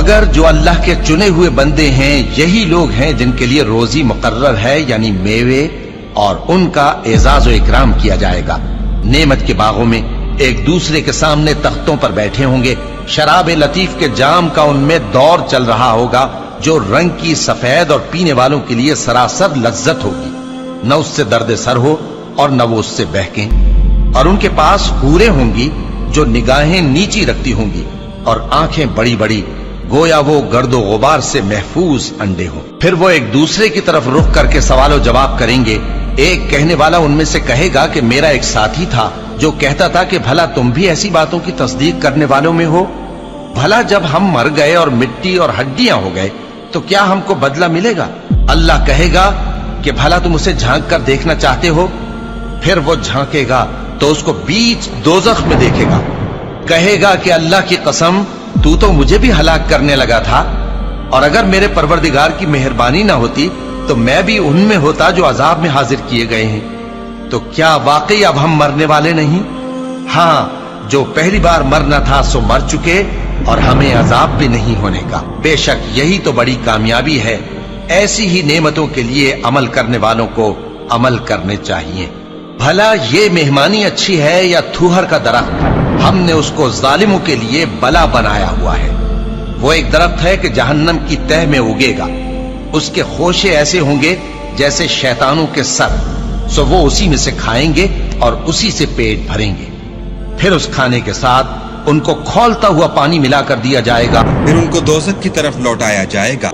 मगर जो अल्लाह के चुने हुए बंदे हैं यही लोग हैं जिनके लिए रोजी मुकर्रर है, यानी मेवे, और उनका एजाज व इकराम किया जाएगा। नेमत के बागों में एक दूसरे के सामने तख्तों पर बैठे होंगे, शराब लतीफ के जाम का उनमें दौर चल रहा होगा जो रंग की सफेद और पीने वालों के लिए सरासर लज्जत होगी, न उससे दर्द सर हो और न वो उससे बहकें। और उनके पास हूरें होंगी जो निगाहें नीची रखती होंगी और आंखें बड़ी बड़ी, गोया वो गर्दो गुबार से महफूज अंडे हों। फिर वो एक दूसरे की तरफ रुख करके सवाल जवाब करेंगे। एक कहने वाला उनमें से कहेगा कि मेरा एक साथी था जो कहता था कि भला तुम भी ऐसी बातों की तस्दीक करने वालों में हो? भला जब हम मर गए और मिट्टी और हड्डियां हो गए तो क्या हमको बदला मिलेगा? अल्लाह कहेगा कि भला तुम उसे झांक कर देखना चाहते हो? फिर वो झांकेगा तो उसको बीच दोज़ख में देखेगा, कहेगा कि अल्लाह की कसम, तू तो मुझे भी हलाक करने लगा था, और अगर मेरे परवरदिगार की मेहरबानी ना होती तो मैं भी उनमें होता जो अजाब में हाजिर किए गए हैं। तो क्या वाकई अब हम मरने वाले नहीं? हाँ, जो पहली बार मरना था सो मर चुके और हमें अजाब भी नहीं होने का। बेशक यही तो बड़ी कामयाबी है। ऐसी ही नेमतों के लिए अमल करने वालों को अमल करने चाहिए। भला ये मेहमानी अच्छी है या थूहर का दरख्त? हमने उसको जालिमों के लिए बला बनाया हुआ है। वो एक दरख्त है कि जहन्नम की तह में उगेगा, उसके खोशे ऐसे होंगे जैसे शैतानों के सर, सो वो उसी में से खाएंगे और उसी से पेट भरेंगे। फिर उस खाने के साथ उनको खौलता हुआ पानी मिलाकर दिया जाएगा, फिर उनको दोज़ख की तरफ लौटाया जाएगा।